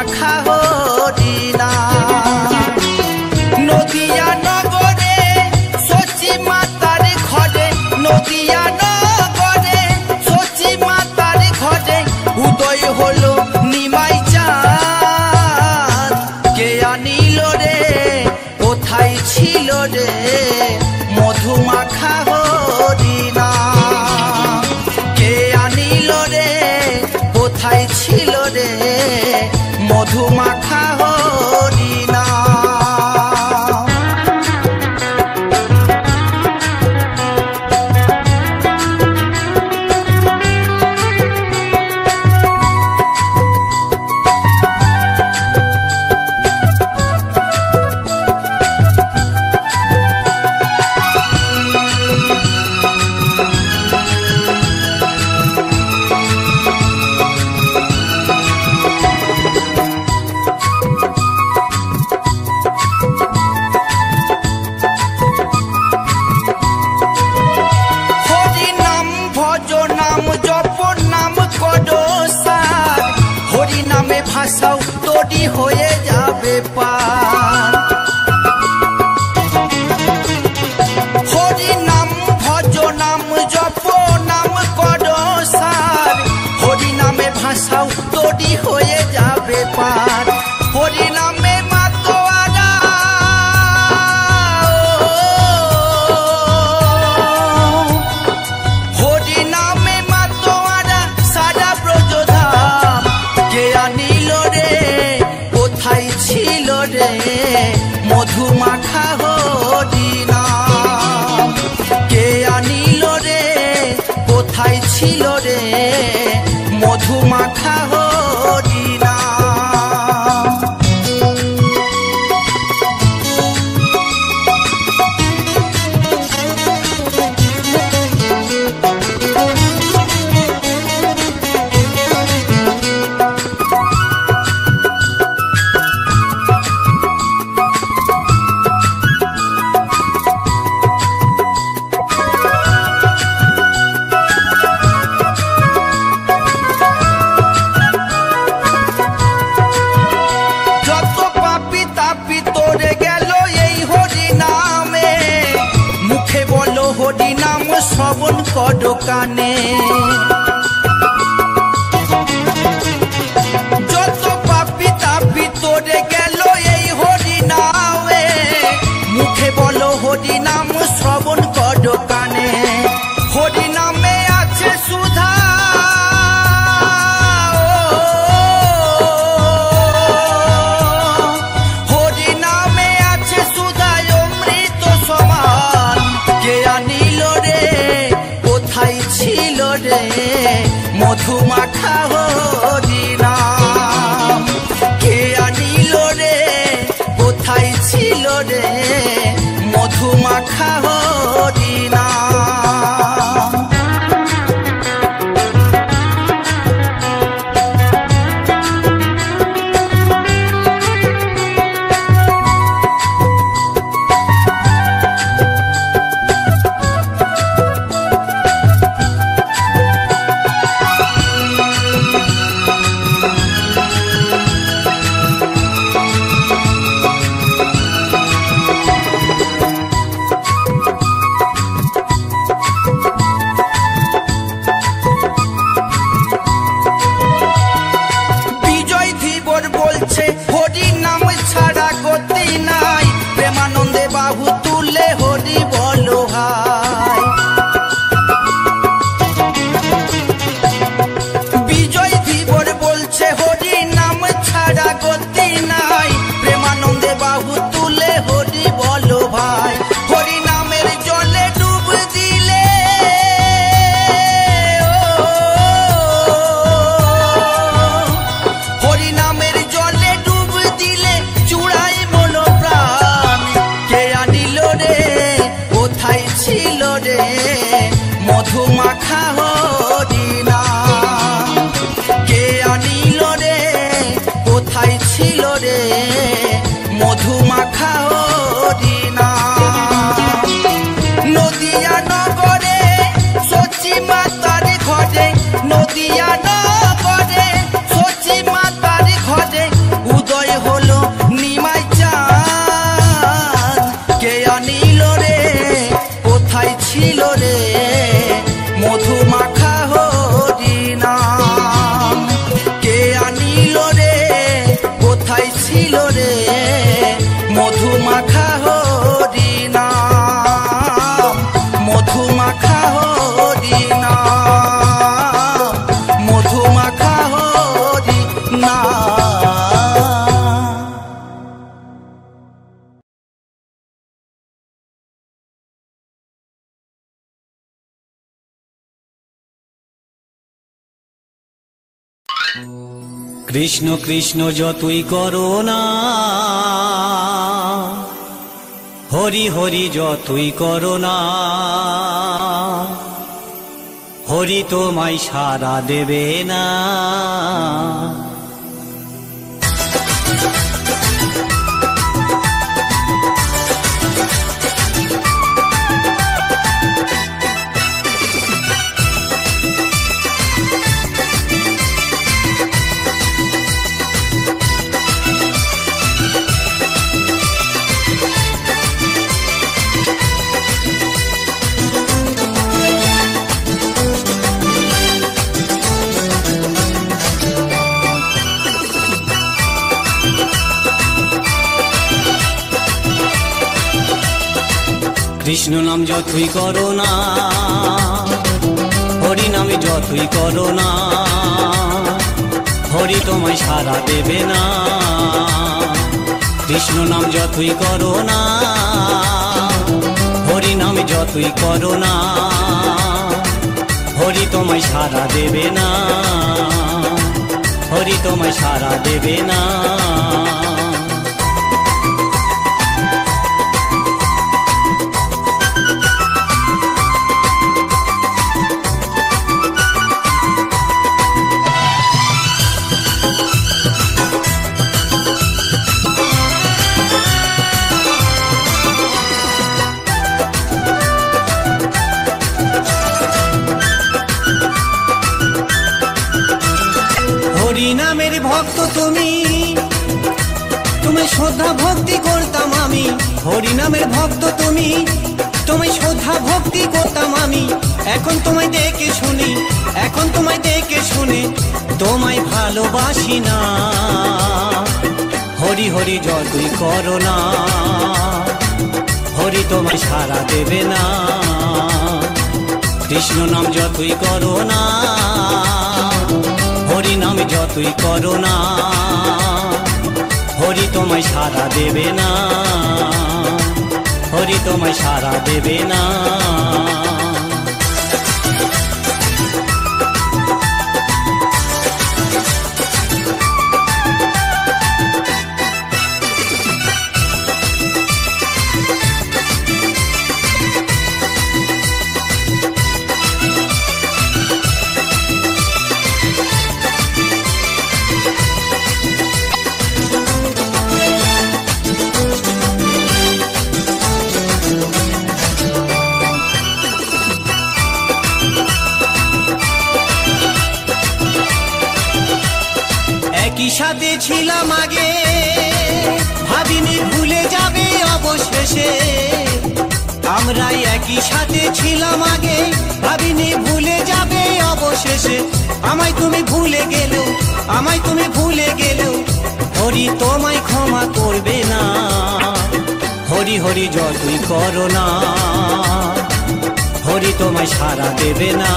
মাখা হরিণা নদিয়া নগরে সচি মাতার ঘরে নদিয়া নগরে সচি মাতার ঘরে উদয় হলো নিমাই চাঁদ কে আনিল রে কোথায় ছিল রে মধু মাখা হরিণা কে আনিল রে কোথায় ছিল রে মধু মাখা হরিণা ভাষাও তোরি হয়ে যাবে পার হরি নাম ভজ নাম জপ নাম কর সার হরি নামে ভাষাও তোরি হয়ে যাবে পার হরি নামে মাতোয়ারা হরি নামে মাতোয়ারা সারা ব্রজধাম কে আনিল রে কোথায় ছিল রে মধু মাখা হরিণা কে আনিল রে কোথায় ছিল রে মধু মাখা হরিণা হরি নাম শ্রবণ কর কানে যত পাপি তাপি তোরে গেল এই হরি নামে মুখে বলো হরি নাম শ্রবণ কর কানে হরি নামে আছে সুধা হরি নামে আছে সুধা অমৃত সমান কে আনিল রে কোথায় ছিল রে মধু মাখা হরিণা কে আনিল রে কোথায় ছিল রে মধু মাখা হরিণা হরি নাম ছাড়া গতি নাই প্রেমানন্দে বাহু তুলে হরি বলো হাই বিজয় ধীবর বলছে হরি নাম ছাড়া গতি নাই প্রেমানন্দে বাহু তুলে হরি বলো ভাই হরি নামের জলে ডুব দিলে হরি নামের জলে চূড়াই মনো প্রাণ কে আনিল রে কোথায় ছিল রে মধু মাখা হরিণা কে আনিল রে কোথায় ছিল রে মধু মাখা হরিণা নদিয়া নগরে সচি মাতার ঘরে নদিয়া নগরে সচি মাতার ঘরে কৃষ্ণ কৃষ্ণ যতই করো না, হরি হরি যতই করো না, হরি তোমায় সাড়া দেবে না। কৃষ্ণ নাম যতই করো না, হরি নামে যতই করো না, হরি তোমায় সাড়া দেবে না। কৃষ্ণ নাম যতই করো না, হরি নামে যতই করো না, হরি তোমায় সাড়া দেবে না, হরি তোমায় সাড়া দেবে না। হরি নামের ভক্ত তুমি, তুমি শ্রদ্ধা ভক্তি করতাম আমি। হরি নামের ভক্ত তুমি, তুমি শ্রদ্ধা ভক্তি করতাম আমি। এখন তোমায় দেখে শুনি, এখন তোমায় দেখে শুনি, তোমায় ভালোবাসি না। হরি হরি যতই করো না, হরি তোমায় সাড়া দেবে না। কৃষ্ণ নাম যতই করো না, হরি নাম যতই করো না, হরি তোমায় সাড়া দেবে না, হরি তোমায় সাড়া দেবে না। একই সাথে ছিলাম আগে, ভাবিনি ভুলে যাবে অবশেষে। আমরা একই সাথে ছিলাম আগে, ভাবিনি ভুলে যাবে অবশেষে। আমায় তুমি ভুলে গেলেও, আমায় তুমি ভুলে গেলেও, হরি তোমায় ক্ষমা করবে না। হরি হরি যতই করো না, হরি তোমায় সাড়া দেবে না।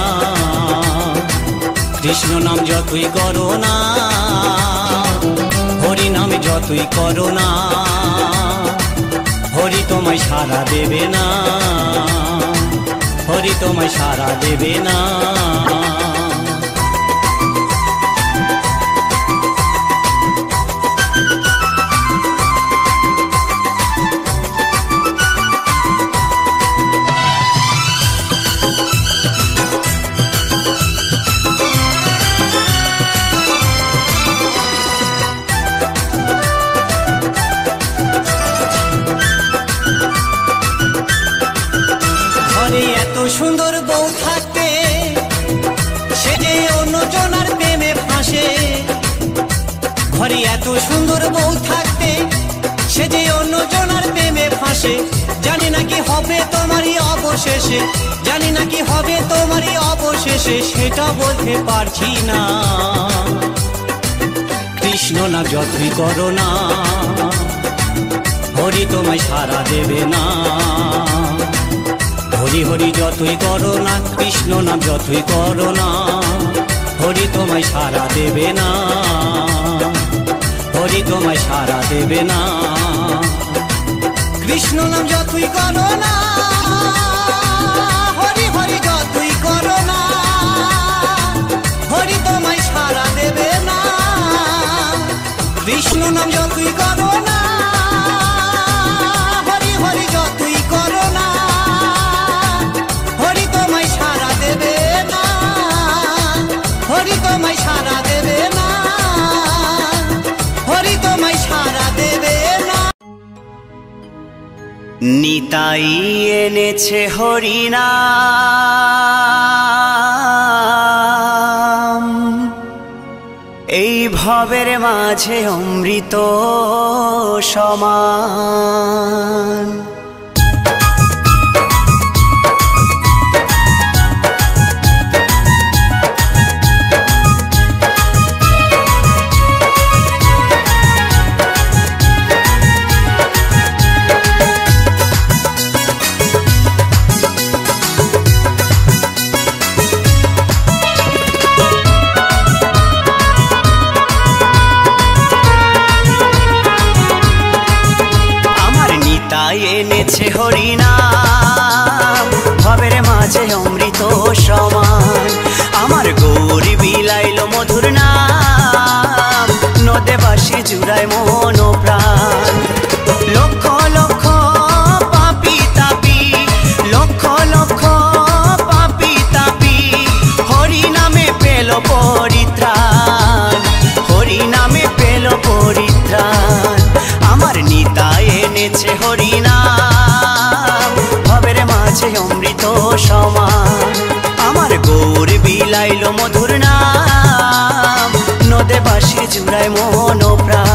কৃষ্ণ নাম যতই করো না, হরি নামে যতই করো না, হরি তোমায় সাড়া দেবে না, হরি তোমায় সাড়া দেবে না। এত সুন্দর বউ থাকতে, সে যে অন্যজনার প্রেমে ফাঁসে। ঘরে এত সুন্দর বউ থাকতে, সে যে অন্যজনার প্রেমে ফাঁসে। জানি না কি হবে তোমারই অবশেষে, জানি না কি হবে তোমারই অবশেষে, সেটা বলতে পারছি না। কৃষ্ণ না যতই করো না, হরি তোমায় সাড়া দেবে না। হরি হরি যতই করো না, কৃষ্ণ নাম যতই করো না, হরি তোমায় সাড়া দেবে না, হরি তোমায় সাড়া দেবে না। কৃষ্ণ নাম যতই করো না, হরি হরি যতই করো না, হরি তোমায় সাড়া দেবে না। কৃষ্ণ নাম যতই করো না, হরি হরি যতই করো না, হরি তোমায় সারা দেবে না, হরি তোমায় সারা দেবে না, হরি তোমায় সারা দেবে না। নিতাই এনেছে হরিনাম, এই ভবের মাঝে অমৃত সমান। এনেছে হরিনাম, ভবের মাঝে অমৃত সমান। আমার গৌরী বিলাইল মধুর নাম, নদে বাসি জুড়ায় মন প্রাণ। লক্ষ লক্ষ পাপি তাপি, লক্ষ লক্ষ পাপি তাপি, হরি নামে পেল পরিত্রাণ, হরি নামে পেল পরিত্রাণ। আমার নিতাই এনেছে হরিনাম, ভবের মাঝে অমৃত সমান। আমার গৌর বিলাইল মধুর নাম, নদে বাসি জুড়ায় মন প্রাণ।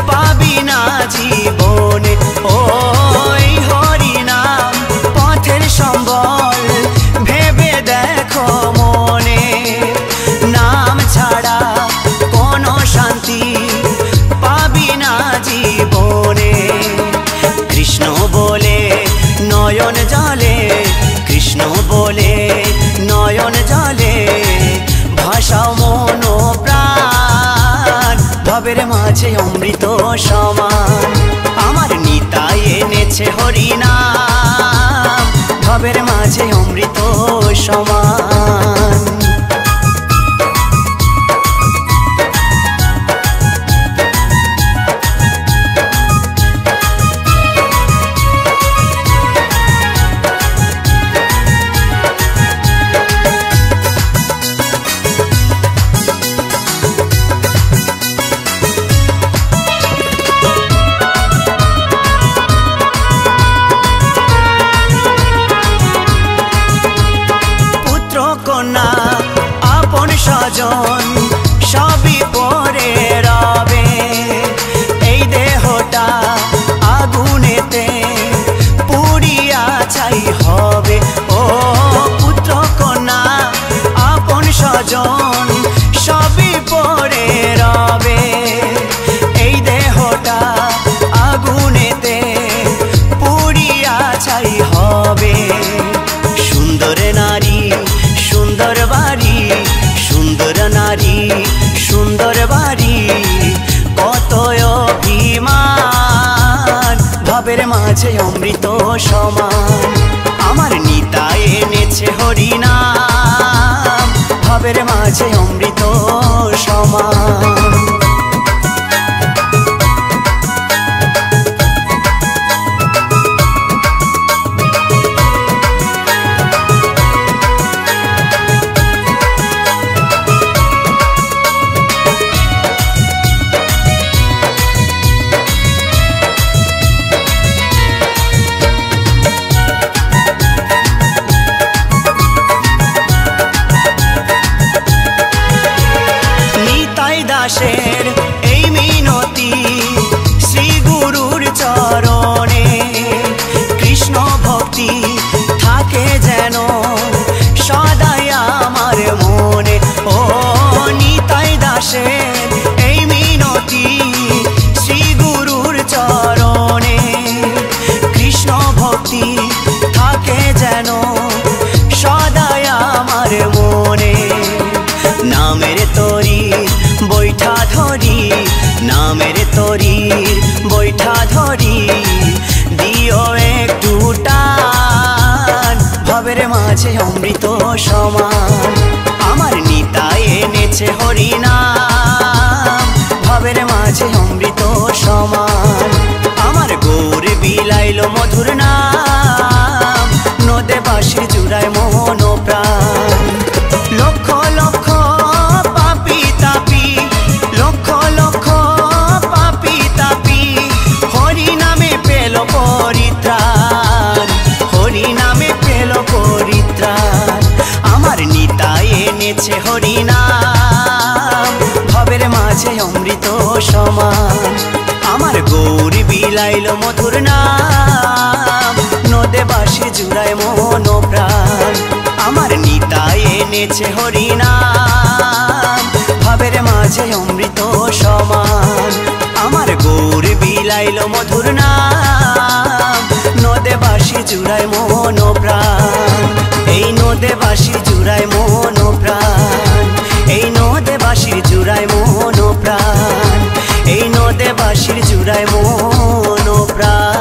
পাবি না জীবনে, ওই হরি নাম পথের সম্বল, ভেবে দেখো মনে। নাম ছাড়া কোনো শান্তি পাবি না জীবনে। কৃষ্ণ বলে নয়ন জলে, কৃষ্ণ বলে নয়ন জলে, ভাষাও মন প্রাণ, ভবের মাঝে অমৃত সমান। আমার নিতাই এনেছে হরিনাম, ভবের মাঝে অমৃত সমান। আপন স্বজন সবই পরে রবে, এই দেহটা আগুনেতে পুড়িয়া ছাই হবে। ও পুত্র কন্যা আপন স্বজন সবই পরে রবে, এই দেহটা আগুনেতে পুড়িয়া ছাই হবে। সুন্দর নারী সুন্দর বাড়ি, সুন্দর নারী সুন্দর বাড়ি, কত অভিমান, ভবের মাঝে অমৃত সমান। আমার নিতাই এনেছে হরিনাম, ভবের মাঝে অমৃত সমান। দাসের ধরি দিও একটু টান ভবের মাঝে অমৃত সমান আমার নিতাই এনেছে হরিনাম ভবের মাঝে অমৃত সমান আমার গৌর বিলাইলো মধুর নাম নদে বাঁশির জুড়ায় মোহন প্রাণ লক্ষ লক্ষ পাপি তাপি লক্ষ লক্ষ পাপি তাপি হরি নামে পেল পরিত্রাণ হরি নামে পেল পরিত্রাণ আমার নিতাই এনেছে হরিনাম ভবের মাঝে অমৃত সমান আমার গৌর বিলাইলো মধুর নাম নদে বাঁশির জুড়ায় মোহন প্রাণ আমার নিতাই এনেছে হরিনাম ভবের মাঝে অমৃত সমান আমার গৌর বিলাইলো মধুর নাম নদে বাঁশির জুড়ায় মোহন প্রাণ এই নদে বাঁশির জুড়ায় মোহন প্রাণ এই নদে বাঁশির জুড়ায় মোহন প্রাণ এই নদে বাঁশির জুড়ায় মোহন প্রাণ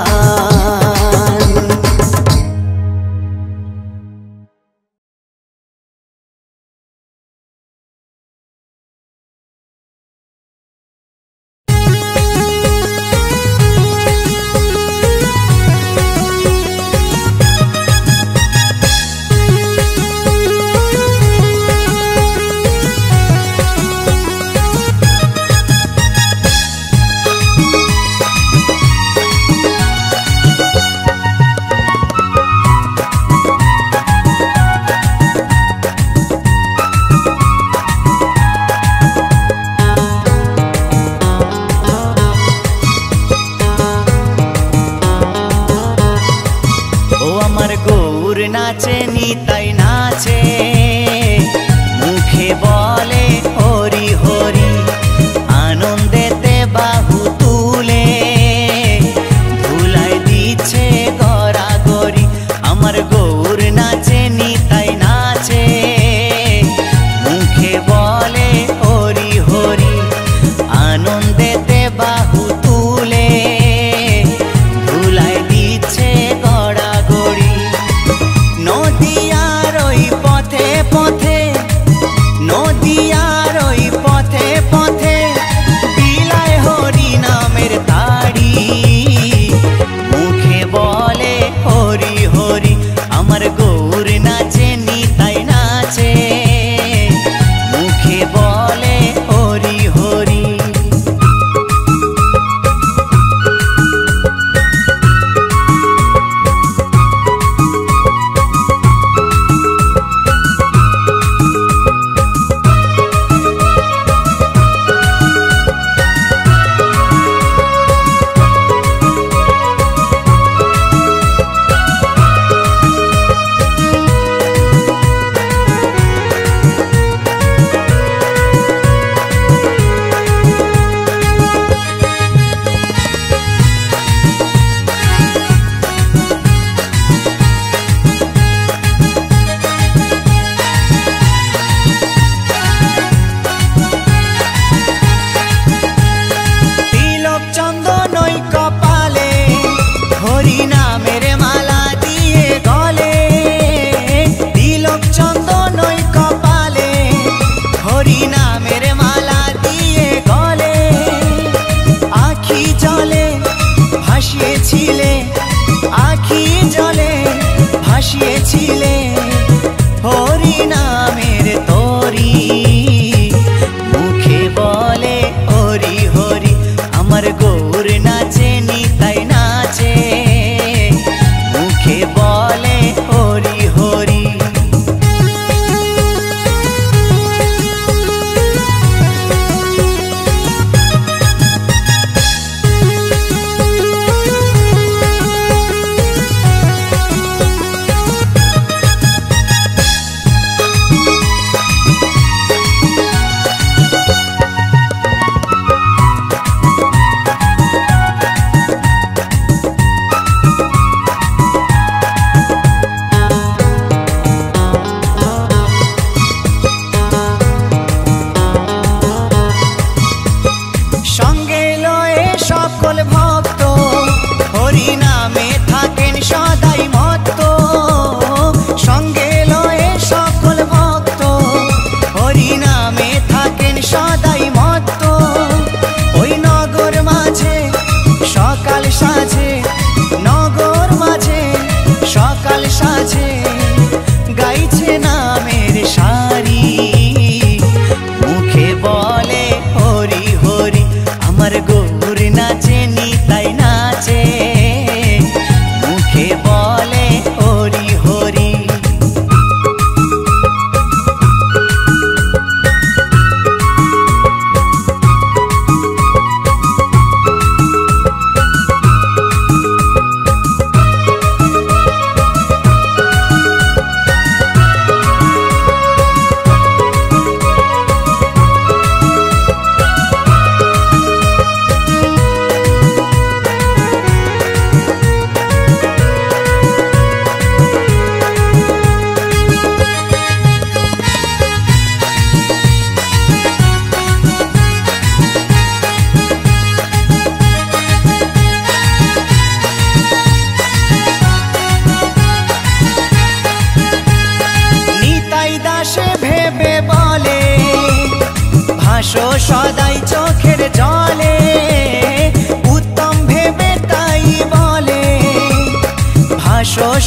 নাচে নিতাই নাচে মুখে বলে হরি হরি আনন্দেতে বাহু তুলে ধুলাই দিচ্ছে গড়াগড়ি আমার গৌর নাচে নিতাই নাচে মুখে বলে হরি হরি আনন্দেতে বাহু তুলে ধুলাই দিচ্ছে গড়াগড়ি নদিয়ার ওই পথে পথে নদী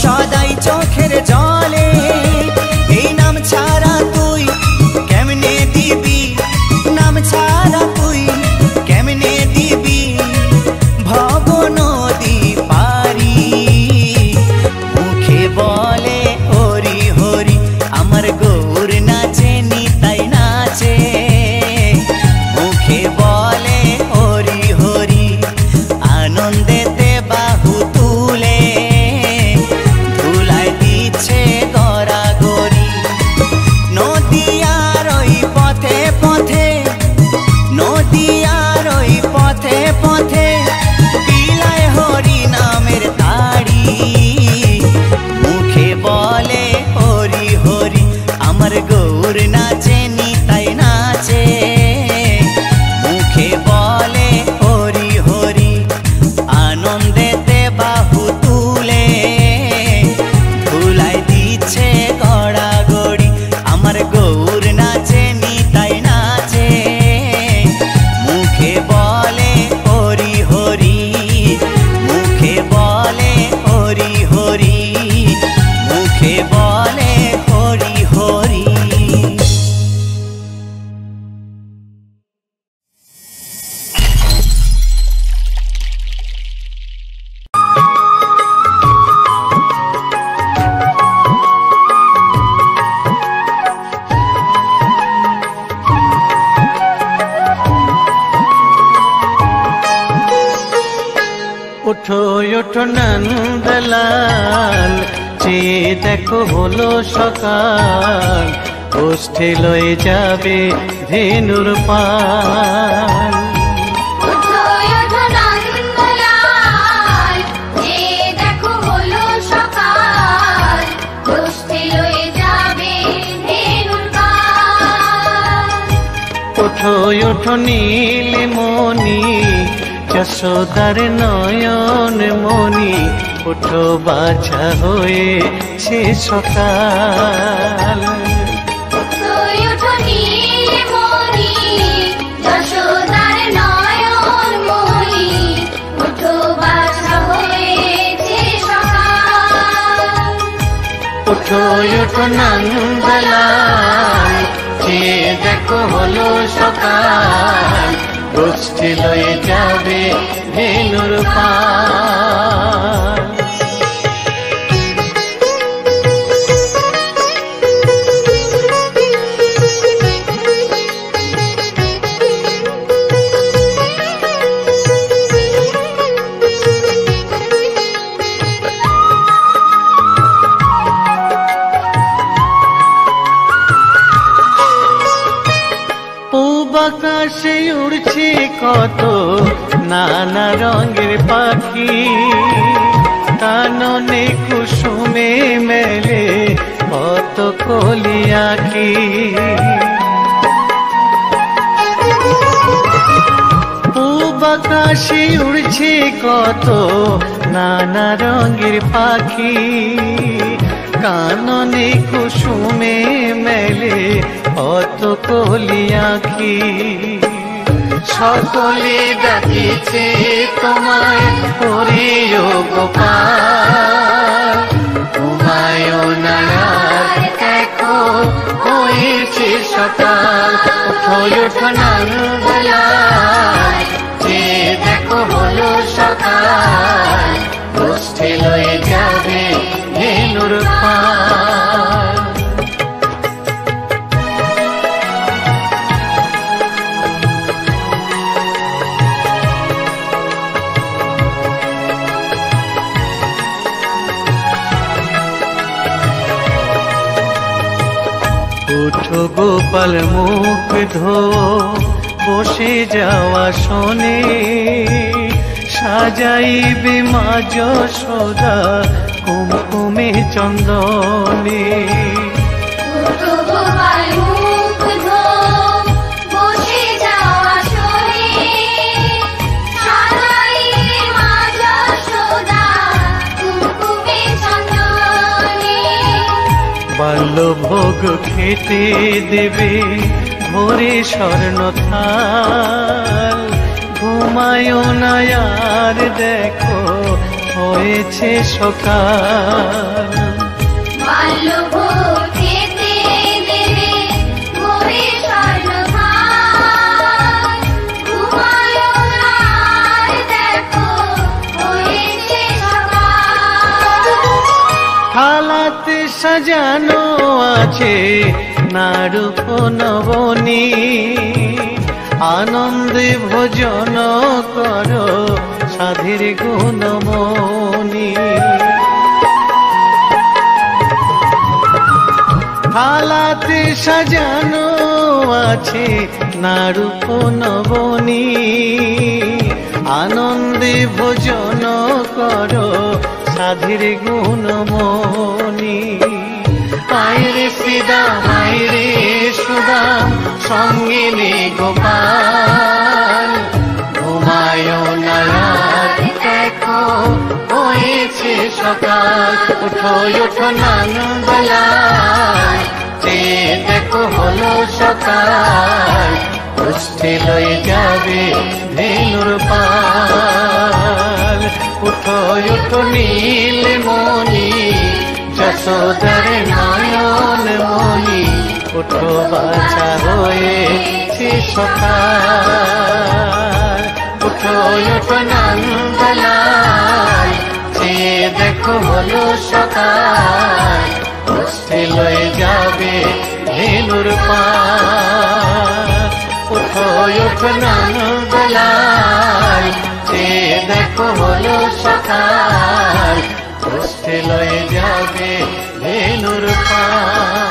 সদাই চোখের জলে, এই নাম ছাড়া তুই কেমনে দিবি, নাম ছাড়া তুই কেমনে দিবি ভব নদী পারি। মুখে বলে হরি হরি, আমার গৌর নাচে নিতাই নাচে। মুখে বলে হরি হরি, আনন্দেতে বাহু তুলে ধুলায় দিচ্ছে গড়াগড়ি। নদিয়ার ওই পথে পথে, নদিয়ার ওই পথে পথে বিলায় হরি নামের তাড়ি। মুখে বলে হরি হরি, আমার গৌর নাচে নিতাই নাচে। মুখে বলে হরি হরি, আনন্দেতে বাহু তুলে ধুলায় দিচ্ছে গড়াগড়ি। আমার গৌর নাচে নিতাই নাচে। মুখে বলে হরি হরি, মুখে বলে হরি হরি, মুখে বলে হরি হরি। ওঠো ওঠো নন্দলাল, চেয়ে দেখো হলো সকাল, গোষ্ঠী লয়ে যাবে ধেনুর পাল। ওঠো ওঠো নন্দলাল, চেয়ে দেখো হলো সকাল, গোষ্ঠী লয়ে যাবে ধেনুর পাল। ওঠো ওঠো নীলমণি, যশোদার নয়ন মণি, ওঠো বাছা হয়েছে সকাল। ওঠো ওঠো নীলমণি, যশোদার নয়ন মণি, ওঠো বাছা হয়েছে সকাল। ওঠো ওঠো নন্দলাল, চেয়ে দেখো হলো সকাল, গোষ্ঠী লয়ে যাবে ধেনুর পাল। আকাশে উড়ছে কত নানা রঙের পাখি, কাননে কুসুমে মেলে কত কলি আঁখি। পূব আকাশে উড়ছে কত নানা রঙের পাখি, কাননে কুসুমে মেলে কত কলি আঁখি। সকলে ডাকিছে তোমায় হরি ও গোপাল, তোমায় নায়ার দেখো হয়েছে সকাল। ওঠো ওঠো নন্দলাল, যে দেখো হলো সকাল, গোষ্ঠী লয়ে যাবে ধেনুর পাল। উঠো গোপাল মুখ ধো, বসে যাওয়া শোনে, সাজাইবে মা যশোদা কুমকুমে চন্দনে। উঠো গোপাল মুখ ধো, বসে যাওয়া শোনে, সাজাইবে মা যশোদা কুমকুমে চন্দনে। বাল্যভোগ খেতে দেবে ভোরে স্বর্ণ থাল, ঘুমায়ো না আর দেখো হয়েছে সকাল। বাল্যভোগ খেতে দেবে ভোরে স্বর্ণভার, ঘুমায় না আর দেখো হয়েছে সকাল। থালাতে সাজানো আছে নারূপ নবনী, আনন্দে ভোজন করো সাধীর গুণমণি। থালাতে সাজানো আছে নারূপ নবনী, আনন্দে ভোজন করো সাধীর গুণমণি। আয়রে শ্রীদাম আয়রে সুদাম সঙ্গে নে গোপাল, ঘুমায় না আর দেখো হয়েছে সকাল। উঠো উঠো নানবেলায়, চেয়ে দেখো হলো সকাল। উষ্ঠে লয়ে যাবে ধেনুর পাল। উঠো উঠো নীলমণি, যশোদার নয়ন মণি। উঠো বাছা হয়েছে সকাল। উঠো উঠো নন্দলাল, চেয়ে দেখো হলো সকাল। উষ্ঠে লয়ে যাবে ধেনুর পাল। উঠো উঠো নন্দলাল, চেয়ে দেখো হলো সকাল। উষ্ঠে লয়ে যাবে ধেনুর পাল।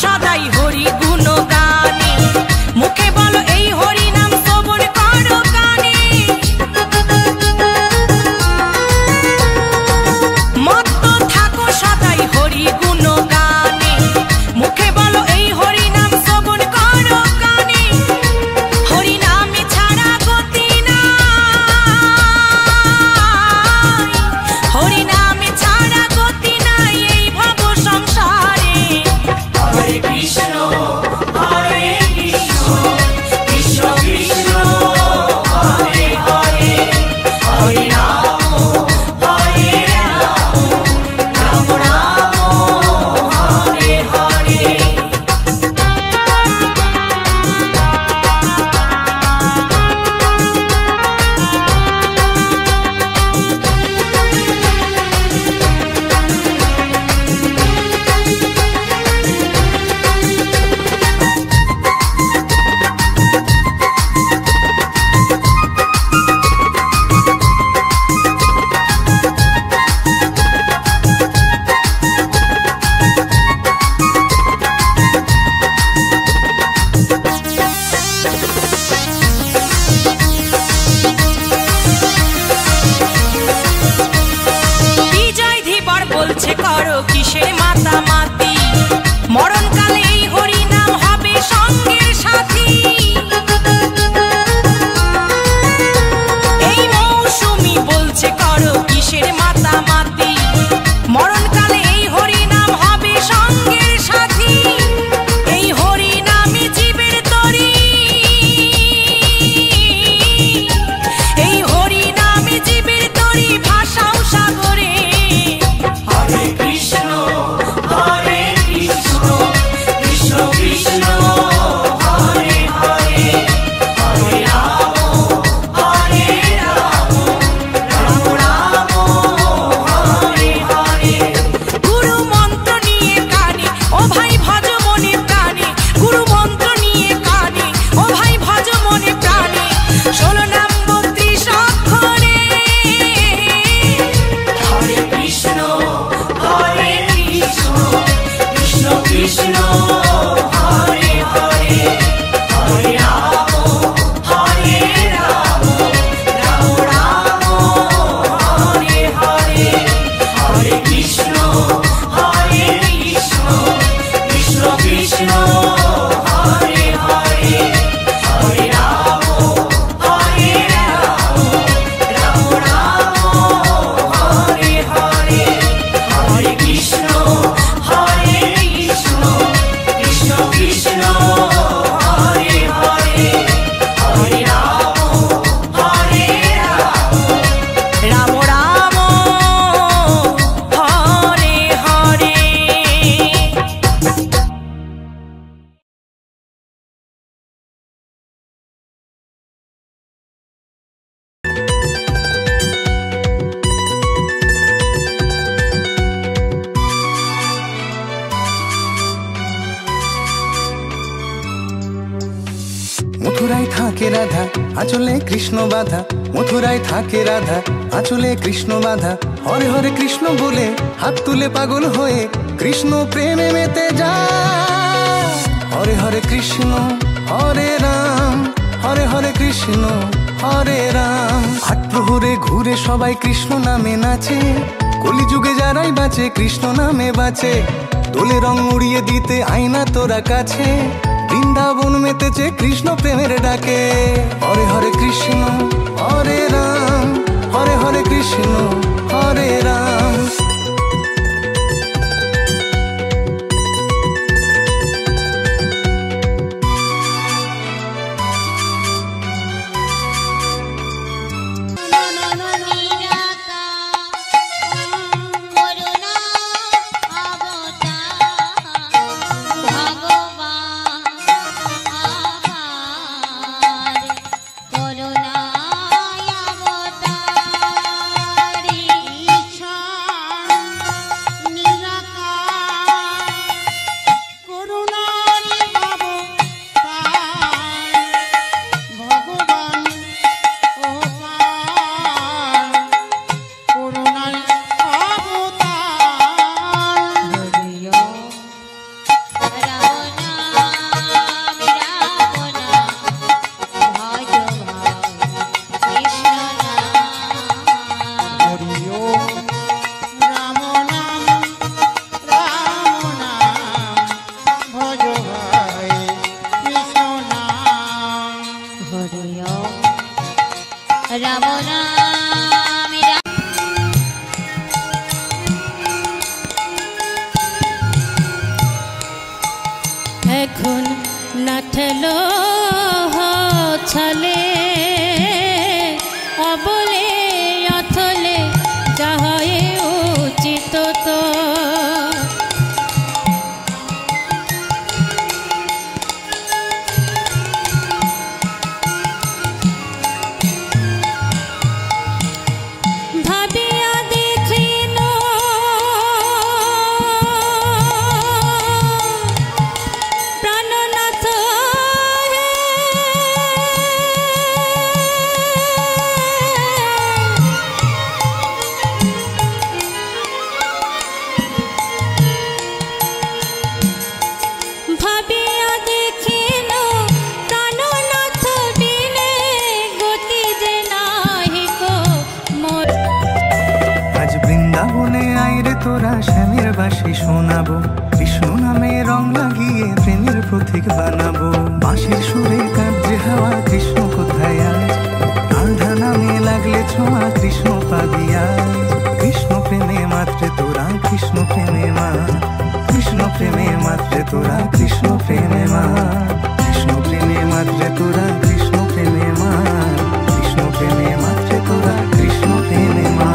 সদাই হরি গুণগানে, মুখে বলো এই হরি নাম শ্রবণ করো কানে। মত্ত থাকো সদাই হরি গুণগানে, মুখে বলো এই হরি নাম শ্রবণ করো কানে। হরি নামে ছাড়া গতি নাই, হরি নামে ছাড়া গতি নাই এই ভব সংসারে। হরে কৃষ্ণ হরে কৃষ্ণ, কৃষ্ণ কৃষ্ণ হরে হরে, হরে রাম হরে রাম, রাম রাম হরে হরে। বিজয় ধীবর বলছে করো কিসের মাতামাতি, মরণকালে এই হরি নাম হবে সঙ্গের সাথী। এই মৌসুমী বলছে করো কিসের মাতামাতি, মরণকালে এই হরি নাম হবে সঙ্গের সাথী। এই হরি নামে জীবের তরি, এই হরি নামে জীবের তরি ভাষাও সাগরে। হরে কৃষ্ণ হরে কৃষ্ণ, কৃষ্ণ কৃষ্ণ হরে হরে, হরে রাম হরে রাম, রাম রাম হরে হরে। গুরু মন্ত্র নিয়ে কানে ও ভাই ভজ মনে প্রাণে, গুরু মন্ত্র নিয়ে কানে ও ভাই ভজ মনে প্রাণে। 16 নাম 32 অক্ষরে। হরে কৃষ্ণ হরে কৃষ্ণ, কৃষ্ণ কৃষ্ণ হরে হরে, হরে রাম হরে রাম, রাম রাম হরে হরে। হরে কৃষ্ণ হরে কৃষ্ণ, কৃষ্ণ কৃষ্ণ হরে হরে, হরে রাম হরে রাম, রাম রাম হরে হরে। হরে কৃষ্ণ হরে কৃষ্ণ, কৃষ্ণ কৃষ্ণ হরে হরে, হরে রাম হরে রাম, রাম রাম হরে হরে। মথুরায় থাকে রাধা, আঁচলে কৃষ্ণ বাধা, মথুরায় থাকে রাধা, আঁচলে কৃষ্ণ বাধা। হরে হরে কৃষ্ণ বলে হাত তুলে পাগল হয়ে কৃষ্ণ প্রেমে মেতে যায়। হরে হরে কৃষ্ণ হরে রাম, হরে হরে কৃষ্ণ হরে রাম। আট প্রহরে ঘুরে সবাই কৃষ্ণ নামে নাচে, কলিযুগে যারাই বাঁচে কৃষ্ণ নামে বাঁচে। দোলে রং উড়িয়ে দিতে আয়না তোরা কাছে, বৃন্দাবন মেতেছে কৃষ্ণ প্রেমের ডাকে। হরে হরে কৃষ্ণ হরে রাম, হরে হরে কৃষ্ণ হরে রাম। করুণায় অবতারী ইচ্ছা এখন নাঠলো ছলে অবলে অথলে যাহাই উচিত তো তোরা শ্যামের বাঁশি শোনাবো কৃষ্ণ নামে রং লাগিয়ে প্রেমের প্রতীক বানাবো বাঁশির সুরে কাঁদছে হাওয়া কৃষ্ণ কোথায় আজ আধা নামে লাগলে ছোঁয়া কৃষ্ণ পাবি আজ কৃষ্ণ প্রেমে মাত্রে তোরা কৃষ্ণ প্রেমে মা কৃষ্ণ প্রেমে মাত্রে তোরা কৃষ্ণ প্রেমে মা কৃষ্ণ প্রেমে মাত্রে তোরা কৃষ্ণ প্রেমে মা কৃষ্ণ প্রেমে মাত্রে তোরা কৃষ্ণ প্রেমে মা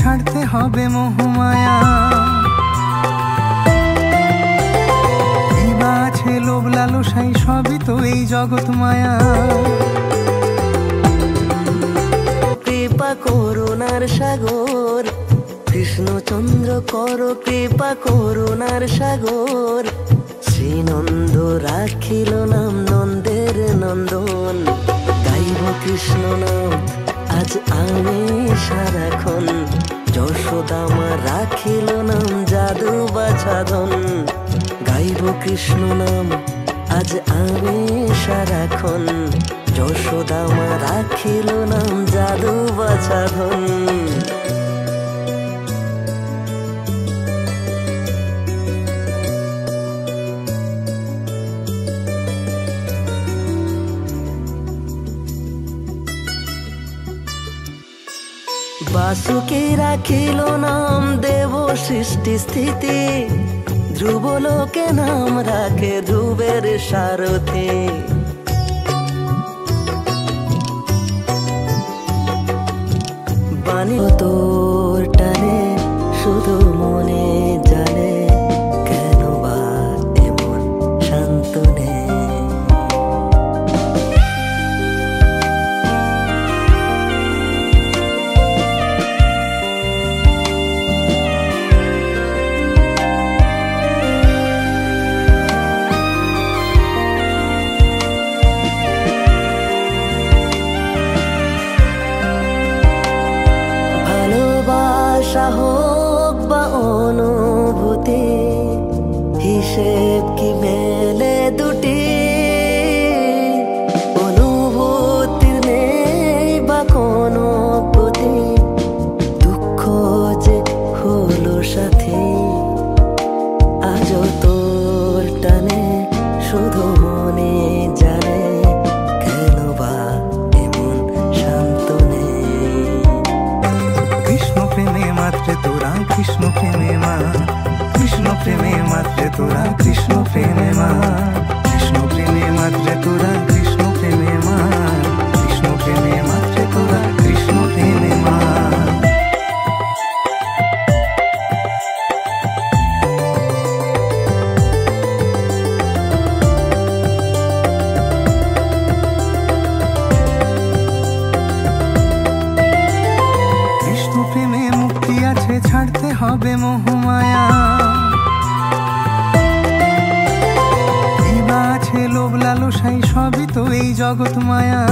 ছাড়তে হবে মোহমায়া কিবা আছে লোভ লালসাই সবই তো এই জগৎ মায়া কৃপা করুণার সাগর কৃষ্ণচন্দ্র কর কৃপা করুণার সাগর শ্রীনন্দ রাখিল নাম নন্দের নন্দন গাইব কৃষ্ণ নাম আজ আমি সারাক্ষণ যশোদামা রাখিল নাম জাদু বাছাধন গাইব কৃষ্ণ নাম আজ আমি সারাক্ষণ যশোদামা রাখিল নাম জাদু বাছাধন বাসুকে রাখিল নাম দেব সৃষ্টি স্থিতি ধ্রুবলোকে নাম রাখে ধ্রুবের সারথি বাণী তোর টানে শুধু মনে জানে কেন বা এমন শান্ত নেই হোক বা অনুভূতি হিসেব কি মেলে দুটি অনুভূতির নেই বা কোনো গতি দুঃখ যে হলো সাথী আজও তোর টানে শুধু মনে জানে কেন বা এমন শান্ত নেই কৃষ্ণ প্রেমে মাত্রে তোরা কৃষ্ণ প্রেমে মা কৃষ্ণ প্রেমে মাত্রে তোরা কৃষ্ণ প্রেমে মা কৃষ্ণ প্রেমে মাত্রে তোরা কৃষ্ণ প্রেমে মা কৃষ্ণ প্রেমে মাত্রে তোরা কৃষ্ণ প্রেমে মা ছাড়তে হবে মোহমায়া কিবা আছে লোভ লালসাই সবই তো এই জগৎ মায়া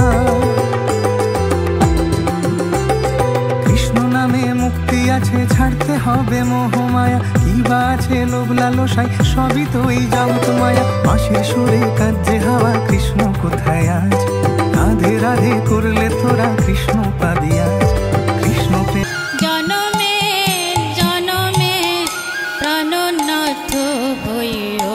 কৃষ্ণ নামে মুক্তি আছে ছাড়তে হবে মোহমায়া কিবা আছে লোভ লালসাই সবই তো এই জগৎ মায়া বাঁশির সুরে কাঁদছে হাওয়া কৃষ্ণ কোথায় আজ রাধে রাধে করলে তোরা কৃষ্ণ পাবি আজ কৃষ্ণ প্রেম জনমে জনমে প্রাণনাথ হইও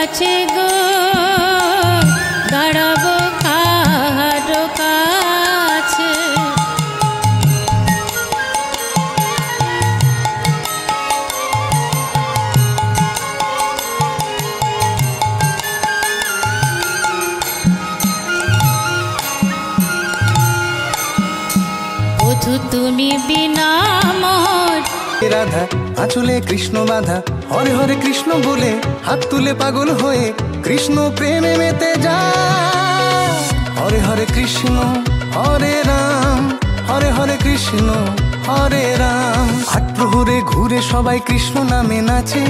কাছে গো দাঁড়াবো কারো কাছে। বধূ তুমি বিনা মোর রাধা আঁচলে কৃষ্ণ বাধা, হরে হরে কৃষ্ণ বলে হাত তুলে পাগল হয়ে কৃষ্ণ প্রেমে মেতে যায়। হরে হরে কৃষ্ণ হরে রাম, হরে হরে কৃষ্ণ হরে রাম। আট প্রহরে ঘুরে সবাই কৃষ্ণ নামে নাচে,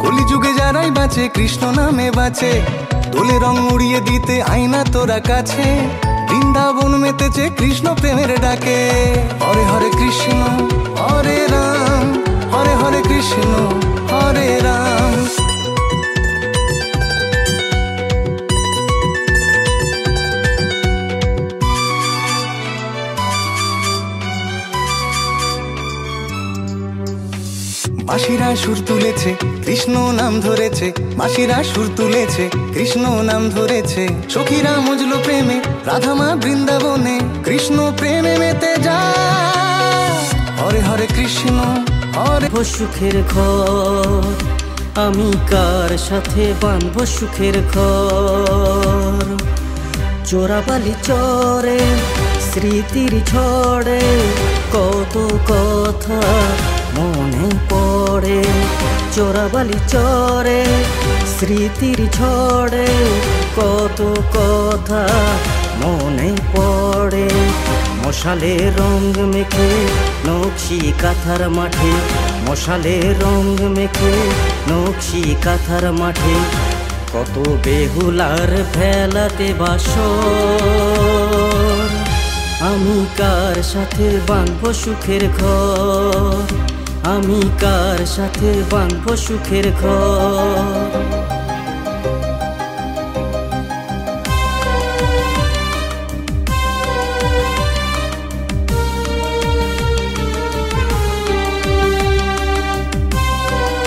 কলিযুগে যারাই বাঁচে কৃষ্ণ নামে বাঁচে। দোলে রং উড়িয়ে দিতে আয়না তোরা কাছে, বৃন্দাবন মেতেছে কৃষ্ণ প্রেমের ডাকে। হরে হরে কৃষ্ণ হরে রাম, হরে হরে কৃষ্ণ হরে রাম। বাঁশিরা সুর তুলেছে কৃষ্ণ নাম ধরেছে, বাঁশিরা সুর তুলেছে কৃষ্ণ নাম ধরেছে। সখীরা মজলো প্রেমে রাধামা বৃন্দাবনে, কৃষ্ণ প্রেমে মেতে যায়। হরে হরে কৃষ্ণ হরে। সুখের ঘর আমি কার সাথে বাঁধব সুখের ঘর? চোরাবালি চরে স্মৃতির ঝড়ে কত কথা মনে পড়ে। চোরাবালি চরে স্মৃতির ঝড়ে কত কথা মনে পড়ে। মশালে রং মেখে নকশি কাঁথার মাঠে, মশালে রং মেখে নকশি কাঁথার মাঠে কত বেহুলার ভেলাতে বাসর। আমি কার সাথে বাঁধব সুখের ঘর? আমি কার সাথে বাঁধব সুখের ঘর?